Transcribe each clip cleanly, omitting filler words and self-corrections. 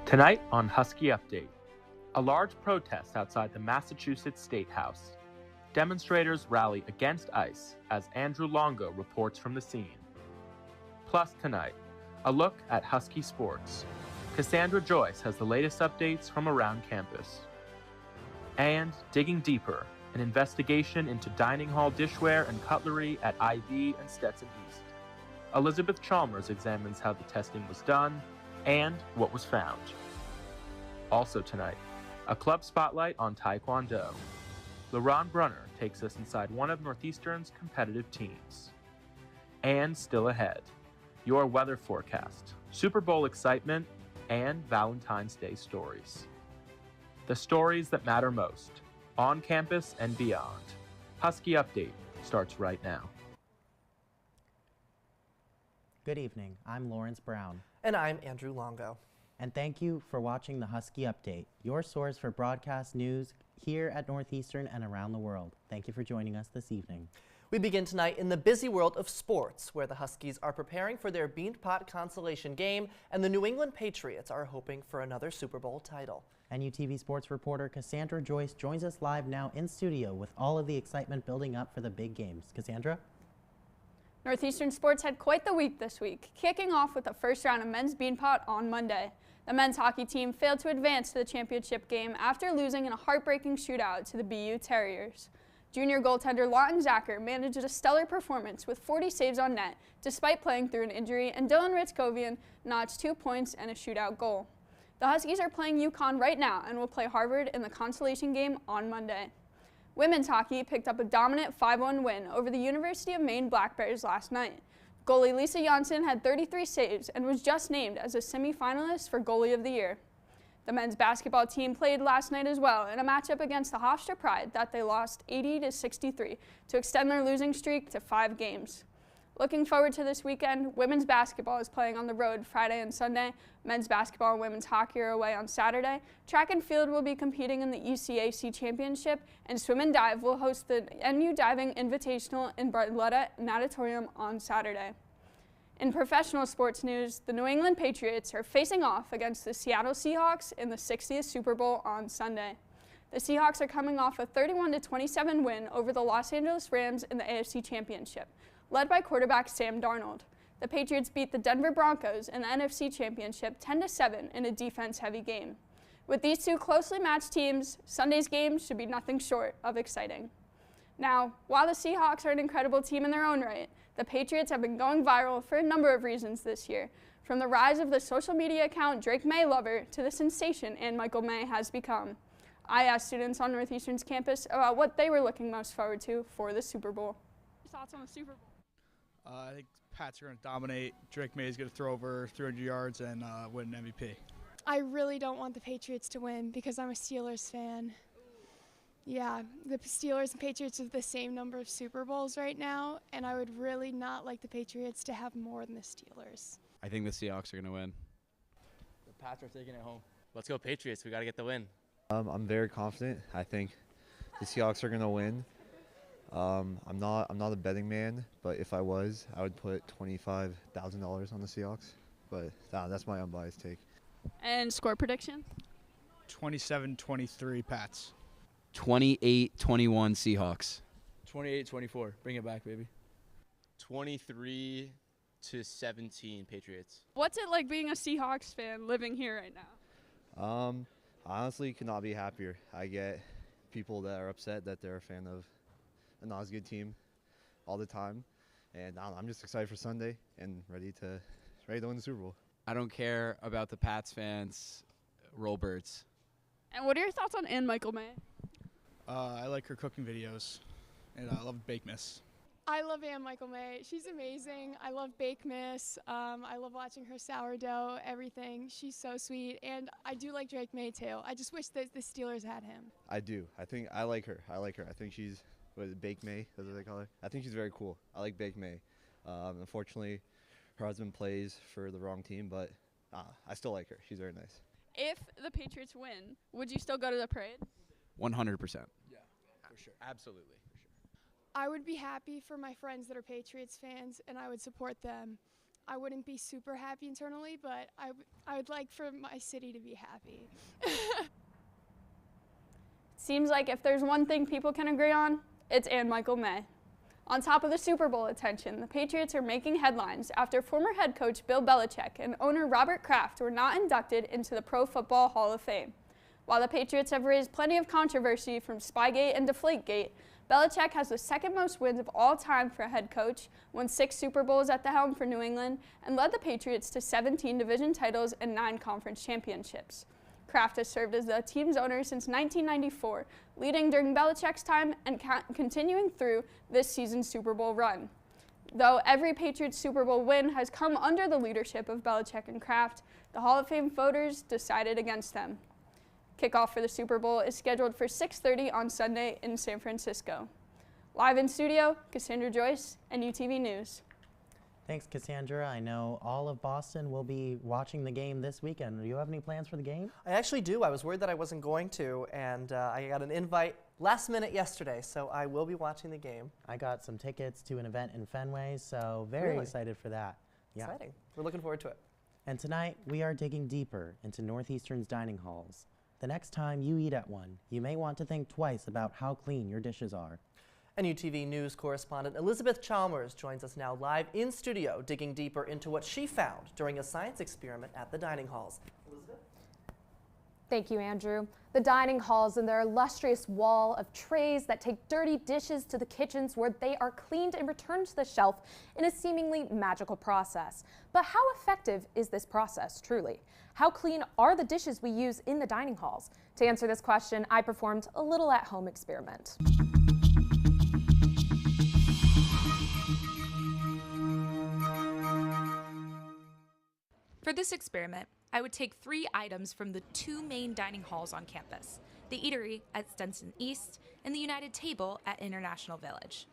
Tonight on Husky Update, a large protest outside the Massachusetts State House. Demonstrators rally against ICE as Andrew Longo reports from the scene. Plus tonight, a look at Husky sports. Cassandra Joyce has the latest updates from around campus. And digging deeper, an investigation into dining hall dishware and cutlery at IV and Stetson East. Elizabeth Chalmers examines how the testing was done and what was found. Also tonight, a club spotlight on Taekwondo. LaRon Brunner takes us inside one of Northeastern's competitive teams. And still ahead, your weather forecast, Super Bowl excitement, and Valentine's Day stories. The stories that matter most, on campus and beyond. Husky Update starts right now. Good evening, I'm Lawrence Brown. And I'm Andrew Longo. And thank you for watching the Husky Update, your source for broadcast news here at Northeastern and around the world. Thank you for joining us this evening. We begin tonight in the busy world of sports, where the Huskies are preparing for their Beanpot consolation game, and the New England Patriots are hoping for another Super Bowl title. NUTV sports reporter Cassandra Joyce joins us live now in studio with all of the excitement building up for the big games. Cassandra? Northeastern sports had quite the week this week, kicking off with the first round of men's Beanpot on Monday. The men's hockey team failed to advance to the championship game after losing in a heartbreaking shootout to the BU Terriers. Junior goaltender Lawton Zacher managed a stellar performance with 40 saves on net despite playing through an injury, and Dylan Ritzkovian notched 2 points and a shootout goal. The Huskies are playing UConn right now and will play Harvard in the consolation game on Monday. Women's hockey picked up a dominant 5-1 win over the University of Maine Black Bears last night. Goalie Lisa Janssen had 33 saves and was just named as a semifinalist for Goalie of the Year. The men's basketball team played last night as well in a matchup against the Hofstra Pride that they lost 80-63 to extend their losing streak to 5 games. Looking forward to this weekend, women's basketball is playing on the road Friday and Sunday. Men's basketball and women's hockey are away on Saturday. Track and field will be competing in the ECAC Championship, and swim and dive will host the NU Diving Invitational in Barletta Natatorium on Saturday. In professional sports news, the New England Patriots are facing off against the Seattle Seahawks in the 60th Super Bowl on Sunday. The Seahawks are coming off a 31-27 win over the Los Angeles Rams in the AFC Championship, led by quarterback Sam Darnold. The Patriots beat the Denver Broncos in the NFC Championship 10-7 in a defense-heavy game. With these two closely matched teams, Sunday's game should be nothing short of exciting. Now, while the Seahawks are an incredible team in their own right, the Patriots have been going viral for a number of reasons this year, from the rise of the social media account Drake May Lover to the sensation Ann Michael May has become. I asked students on Northeastern's campus about what they were looking most forward to for the Super Bowl. Thoughts on the Super Bowl? I think Pats are going to dominate. Drake May is going to throw over 300 yards and win an MVP. I really don't want the Patriots to win because I'm a Steelers fan. Yeah, the Steelers and Patriots have the same number of Super Bowls right now, and I would really not like the Patriots to have more than the Steelers. I think the Seahawks are going to win. The Pats are taking it home. Let's go Patriots. We got to get the win. I'm very confident. I think the Seahawks are going to win. I'm not a betting man, but if I was, I would put $25,000 on the Seahawks. But that's my unbiased take. And score prediction? 27-23 Pats. 28-21 Seahawks. 28-24. Bring it back, baby. 23-17 Patriots. What's it like being a Seahawks fan living here right now? Honestly, could not be happier. I get people that are upset that they're a fan of a not as good team all the time, and I'm just excited for Sunday and ready to win the Super Bowl. I don't care about the Pats fans. Roll Birds. And what are your thoughts on Ann Michael May? I like her cooking videos, and I love Bake Miss. I love Ann Michael May. She's amazing. I love Bake Miss. I love watching her sourdough, everything. She's so sweet, and I do like Drake May too. I just wish that the Steelers had him. I do. I think I like her. I think she's Bake May, that's what they call her. I think she's very cool. I like Bake May. Unfortunately, her husband plays for the wrong team, but I still like her. She's very nice. If the Patriots win, would you still go to the parade? 100%. Yeah, for sure. Absolutely. For sure. I would be happy for my friends that are Patriots fans, and I would support them. I wouldn't be super happy internally, but I would like for my city to be happy. Seems like if there's one thing people can agree on, it's Ann Michael May. On top of the Super Bowl attention, the Patriots are making headlines after former head coach Bill Belichick and owner Robert Kraft were not inducted into the Pro Football Hall of Fame. While the Patriots have raised plenty of controversy from Spygate and Deflategate, Belichick has the second most wins of all time for a head coach, won 6 Super Bowls at the helm for New England, and led the Patriots to 17 division titles and 9 conference championships. Kraft has served as the team's owner since 1994, leading during Belichick's time and continuing through this season's Super Bowl run. Though every Patriots Super Bowl win has come under the leadership of Belichick and Kraft, the Hall of Fame voters decided against them. Kickoff for the Super Bowl is scheduled for 6:30 on Sunday in San Francisco. Live in studio, Cassandra Joyce, NUTV News. Thanks, Cassandra. I know all of Boston will be watching the game this weekend. Do you have any plans for the game? I actually do. I was worried that I wasn't going to, and I got an invite last minute yesterday, so I will be watching the game. I got some tickets to an event in Fenway, so very excited for that. Yeah. Exciting. We're looking forward to it. And tonight, we are digging deeper into Northeastern's dining halls. The next time you eat at one, you may want to think twice about how clean your dishes are. NUTV News correspondent Elizabeth Chalmers joins us now live in studio, digging deeper into what she found during a science experiment at the dining halls. Elizabeth? Thank you, Andrew. The dining halls and their illustrious wall of trays that take dirty dishes to the kitchens where they are cleaned and returned to the shelf in a seemingly magical process. But how effective is this process, truly? How clean are the dishes we use in the dining halls? To answer this question, I performed a little at-home experiment. For this experiment, I would take 3 items from the 2 main dining halls on campus, the Eatery at Stetson East and the United Table at International Village.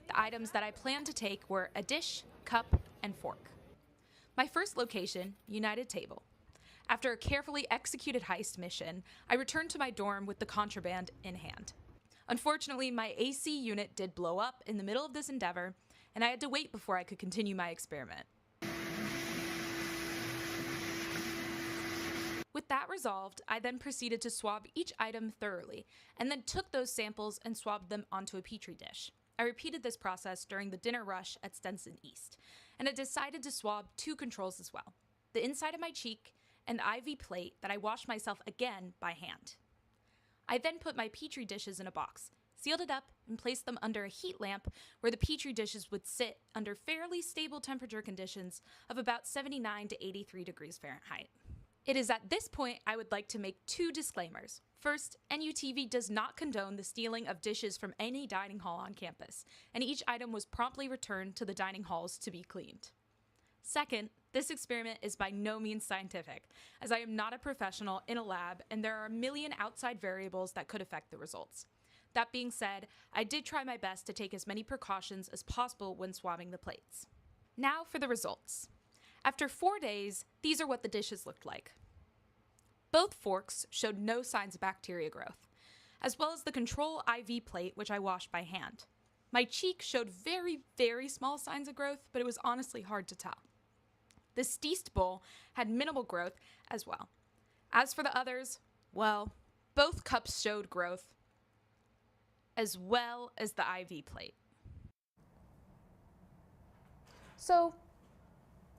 The items that I planned to take were a dish, cup, and fork. My first location, United Table. After a carefully executed heist mission, I returned to my dorm with the contraband in hand. Unfortunately, my AC unit did blow up in the middle of this endeavor, and I had to wait before I could continue my experiment. With that resolved, I then proceeded to swab each item thoroughly, and then took those samples and swabbed them onto a petri dish. I repeated this process during the dinner rush at Stetson East, and I decided to swab 2 controls as well, the inside of my cheek and the IV plate that I washed myself again by hand. I then put my petri dishes in a box, sealed it up, and placed them under a heat lamp where the petri dishes would sit under fairly stable temperature conditions of about 79 to 83 degrees Fahrenheit. It is at this point I would like to make 2 disclaimers. First, NUTV does not condone the stealing of dishes from any dining hall on campus, and each item was promptly returned to the dining halls to be cleaned. Second, this experiment is by no means scientific, as I am not a professional in a lab and there are a million outside variables that could affect the results. That being said, I did try my best to take as many precautions as possible when swabbing the plates. Now for the results. After 4 days, these are what the dishes looked like. Both forks showed no signs of bacteria growth, as well as the control IV plate, which I washed by hand. My cheek showed very, very small signs of growth, but it was honestly hard to tell. The Steist bowl had minimal growth as well. As for the others, well, both cups showed growth, as well as the IV plate. So,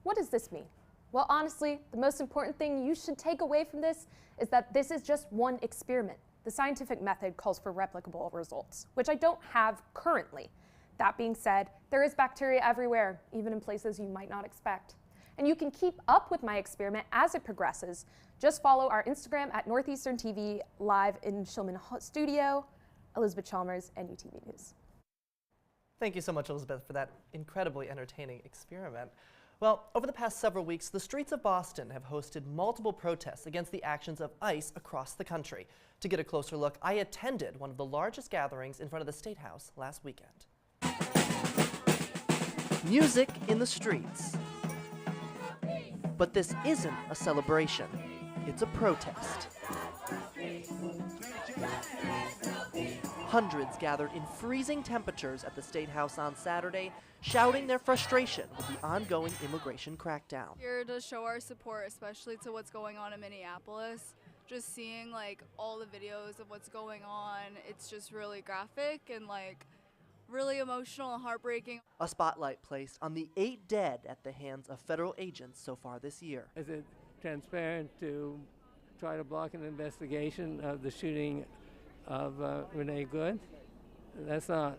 what does this mean? Well, honestly, the most important thing you should take away from this is that this is just one experiment. The scientific method calls for replicable results, which I don't have currently. That being said, there is bacteria everywhere, even in places you might not expect. And you can keep up with my experiment as it progresses. Just follow our Instagram at Northeastern TV, live in Shulman Studio. Elizabeth Chalmers, NUTV News. Thank you so much, Elizabeth, for that incredibly entertaining experiment. Well, over the past several weeks, the streets of Boston have hosted multiple protests against the actions of ICE across the country. To get a closer look, I attended one of the largest gatherings in front of the State House last weekend. Music in the streets. But this isn't a celebration, it's a protest. Hundreds gathered in freezing temperatures at the State House on Saturday, shouting their frustration with the ongoing immigration crackdown. Here to show our support, especially to what's going on in Minneapolis. Just seeing like all the videos of what's going on, it's just really graphic and like really emotional and heartbreaking. A spotlight placed on the 8 dead at the hands of federal agents so far this year. Is it transparent to try to block an investigation of the shooting of Renee Good? That's not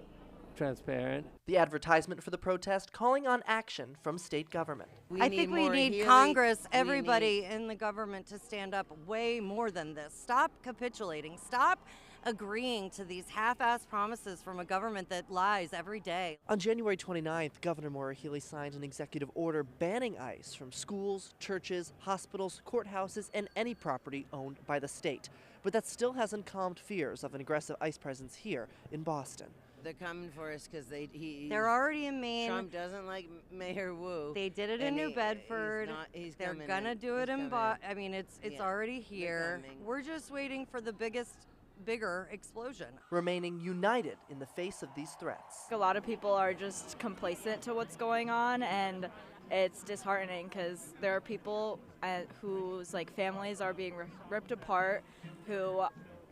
transparent. The advertisement for the protest calling on action from state government. I think we need Congress, everybody in the government to stand up way more than this. Stop capitulating. Stop agreeing to these half-assed promises from a government that lies every day. On January 29th, Governor Maura Healey signed an executive order banning ICE from schools, churches, hospitals, courthouses, and any property owned by the state. But that still hasn't calmed fears of an aggressive ICE presence here in Boston. They're coming for us because they're already in Maine. Trump doesn't like Mayor Wu. They did it in New Bedford. They're gonna do it in I mean, it's already here. We're just waiting for the bigger explosion. Remaining united in the face of these threats. A lot of people are just complacent to what's going on, and it's disheartening because there are people whose families are being ripped apart, who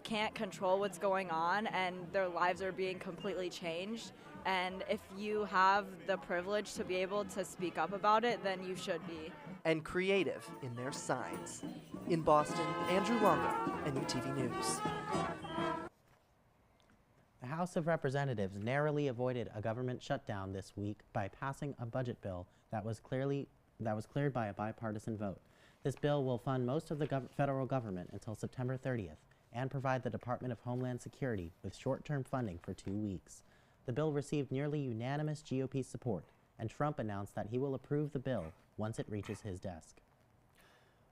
can't control what's going on, and their lives are being completely changed. And if you have the privilege to be able to speak up about it, then you should be. And creative in their signs. In Boston, Andrew Longo, NUTV News. The House of Representatives narrowly avoided a government shutdown this week by passing a budget bill that was cleared by a bipartisan vote. This bill will fund most of the federal government until September 30th and provide the Department of Homeland Security with short-term funding for 2 weeks. The bill received nearly unanimous GOP support, and Trump announced that he will approve the bill once it reaches his desk.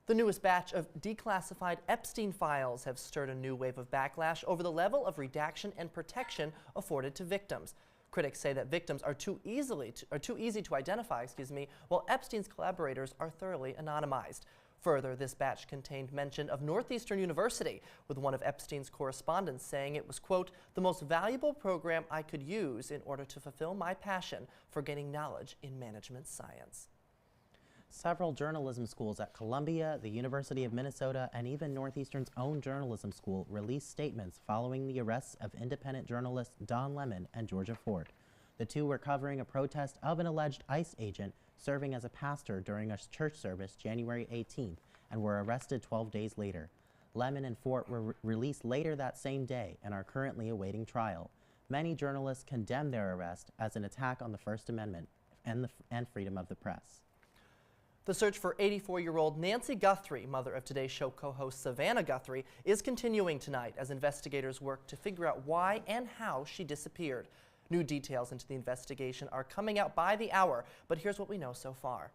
The newest batch of declassified Epstein files have stirred a new wave of backlash over the level of redaction and protection afforded to victims. Critics say that victims are too easy to identify, while Epstein's collaborators are thoroughly anonymized. Further, this batch contained mention of Northeastern University, with one of Epstein's correspondents saying it was, quote, the most valuable program I could use in order to fulfill my passion for gaining knowledge in management science. Several journalism schools at Columbia, the University of Minnesota, and even Northeastern's own journalism school released statements following the arrests of independent journalists Don Lemon and Georgia Ford. The two were covering a protest of an alleged ICE agent serving as a pastor during a church service January 18th and were arrested 12 days later. Lemon and Fort were released later that same day and are currently awaiting trial. Many journalists condemned their arrest as an attack on the First Amendment and freedom of the press. The search for 84-year-old Nancy Guthrie, mother of Today's Show co-host Savannah Guthrie, is continuing tonight as investigators work to figure out why and how she disappeared. New details into the investigation are coming out by the hour, but here's what we know so far.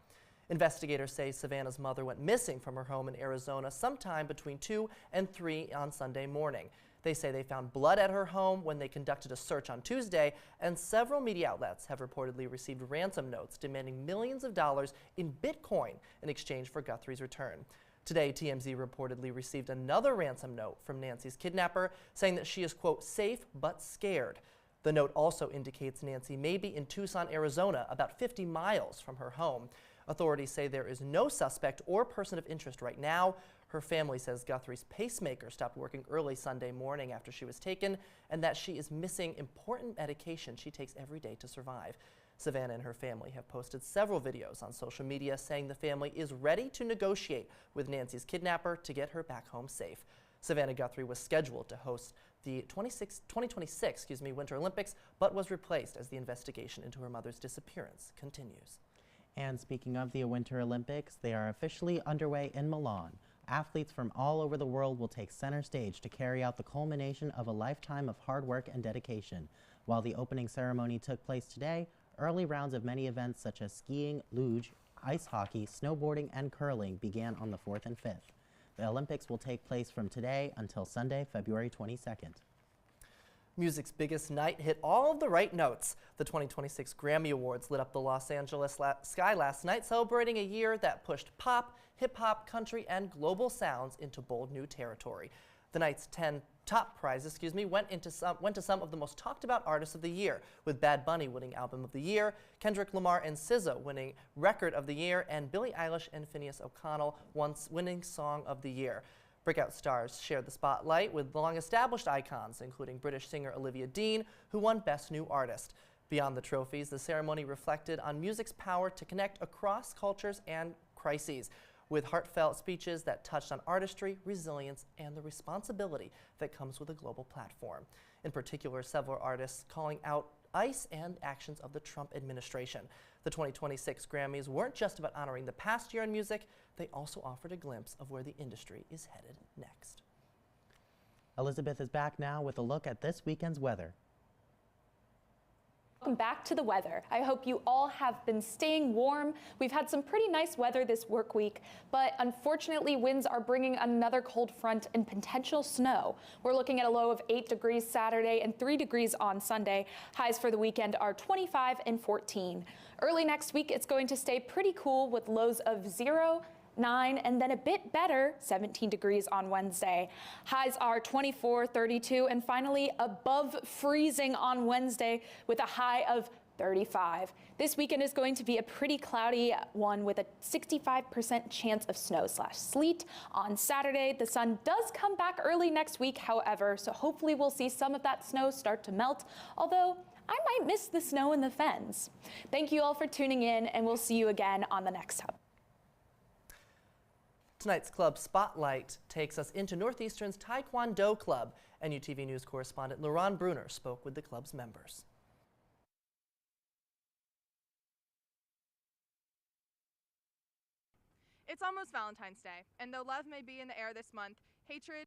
Investigators say Savannah's mother went missing from her home in Arizona sometime between 2 and 3 on Sunday morning. They say they found blood at her home when they conducted a search on Tuesday, and several media outlets have reportedly received ransom notes demanding millions of dollars in Bitcoin in exchange for Guthrie's return. Today, TMZ reportedly received another ransom note from Nancy's kidnapper saying that she is, quote, safe but scared. The note also indicates Nancy may be in Tucson, Arizona, about 50 miles from her home. Authorities say there is no suspect or person of interest right now. Her family says Guthrie's pacemaker stopped working early Sunday morning after she was taken, and that she is missing important medication she takes every day to survive. Savannah and her family have posted several videos on social media saying the family is ready to negotiate with Nancy's kidnapper to get her back home safe. Savannah Guthrie was scheduled to host the 2026 Winter Olympics, but was replaced as the investigation into her mother's disappearance continues. And speaking of the Winter Olympics, they are officially underway in Milan. Athletes from all over the world will take center stage to carry out the culmination of a lifetime of hard work and dedication. While the opening ceremony took place today, early rounds of many events such as skiing, luge, ice hockey, snowboarding, and curling began on the 4th and 5th. The Olympics will take place from today until Sunday, February 22nd. Music's biggest night hit all of the right notes. The 2026 Grammy Awards lit up the Los Angeles sky last night, celebrating a year that pushed pop, hip-hop, country, and global sounds into bold new territory. The night's 10 top prize, went to some of the most talked about artists of the year, with Bad Bunny winning Album of the Year, Kendrick Lamar and SZA winning Record of the Year, and Billie Eilish and Phineas O'Connell winning Song of the Year. Breakout stars shared the spotlight with long-established icons, including British singer Olivia Dean, who won Best New Artist. Beyond the trophies, the ceremony reflected on music's power to connect across cultures and crises, with heartfelt speeches that touched on artistry, resilience, and the responsibility that comes with a global platform. In particular, several artists calling out ICE and actions of the Trump administration. The 2026 Grammys weren't just about honoring the past year in music, they also offered a glimpse of where the industry is headed next. Elizabeth is back now with a look at this weekend's weather. Welcome back to the weather. I hope you all have been staying warm. We've had some pretty nice weather this work week, but unfortunately winds are bringing another cold front and potential snow. We're looking at a low of 8 degrees Saturday and 3 degrees on Sunday. Highs for the weekend are 25 and 14. Early next week, it's going to stay pretty cool with lows of 0, 9, and then a bit better, 17 degrees on Wednesday. Highs are 24, 32, and finally above freezing on Wednesday with a high of 35. This weekend is going to be a pretty cloudy one with a 65% chance of snow/sleet. On Saturday, the sun does come back early next week, however, so hopefully we'll see some of that snow start to melt, although I might miss the snow in the fens. Thank you all for tuning in, and we'll see you again on the next Hub. Tonight's Club Spotlight takes us into Northeastern's Taekwondo Club. NUTV News correspondent Laron Bruner spoke with the club's members. It's almost Valentine's Day, and though love may be in the air this month, hatred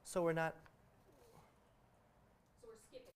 So we're not. So we're skipping.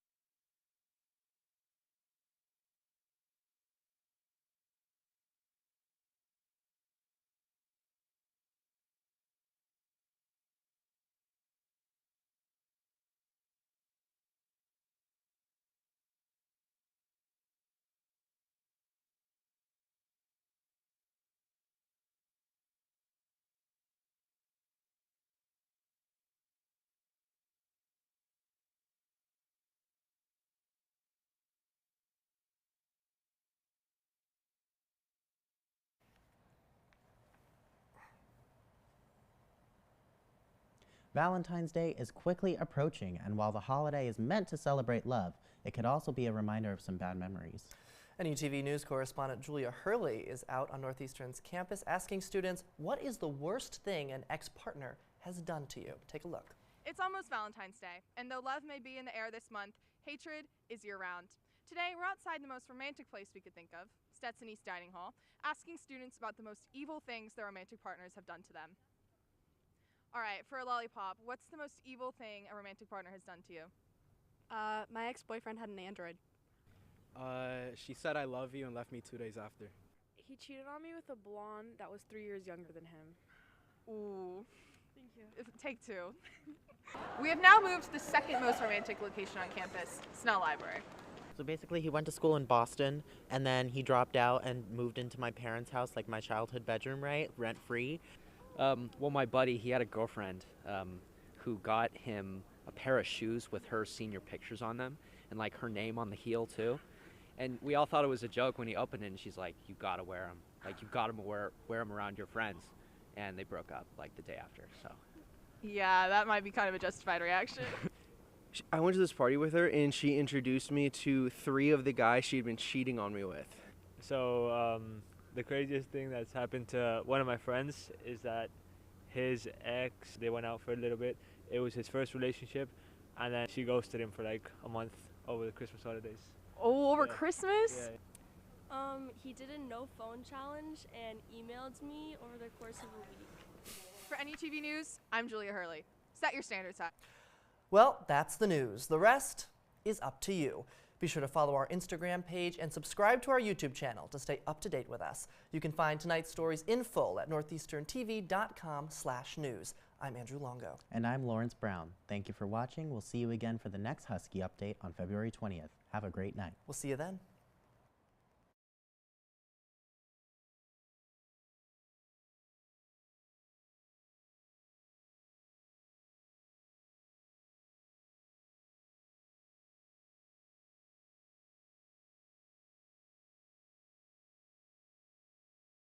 Valentine's Day is quickly approaching, and while the holiday is meant to celebrate love, it could also be a reminder of some bad memories. NUTV News correspondent Julia Hurley is out on Northeastern's campus asking students, what is the worst thing an ex-partner has done to you? Take a look. It's almost Valentine's Day, and though love may be in the air this month, hatred is year-round. Today, we're outside the most romantic place we could think of, Stetson East Dining Hall, asking students about the most evil things their romantic partners have done to them. All right, for a lollipop, what's the most evil thing a romantic partner has done to you? My ex-boyfriend had an Android. She said I love you and left me 2 days after. He cheated on me with a blonde that was 3 years younger than him. Ooh. Thank you. Take two. We have now moved to the second most romantic location on campus, Snell Library. So basically he went to school in Boston, and then he dropped out and moved into my parents' house, like my childhood bedroom, right? Rent-free. Well, my buddy, he had a girlfriend who got him a pair of shoes with her senior pictures on them and like her name on the heel too. And we all thought it was a joke when he opened it, and she's like, you gotta wear them. Like, you gotta wear them around your friends. And they broke up like the day after, so. Yeah, that might be kind of a justified reaction. I went to this party with her, and she introduced me to 3 of the guys she'd been cheating on me with. So the craziest thing that's happened to one of my friends is that his ex, they went out for a little bit. It was his first relationship, and then she ghosted him for like a month over the Christmas holidays. Oh, over Christmas? Yeah. He did a no phone challenge and emailed me over the course of a week. For NUTV News, I'm Julia Hurley. Set your standards high. Well, that's the news. The rest is up to you. Be sure to follow our Instagram page and subscribe to our YouTube channel to stay up to date with us. You can find tonight's stories in full at northeasterntv.com/news. I'm Andrew Longo. And I'm Lawrence Brown. Thank you for watching. We'll see you again for the next Husky update on February 20th. Have a great night. We'll see you then.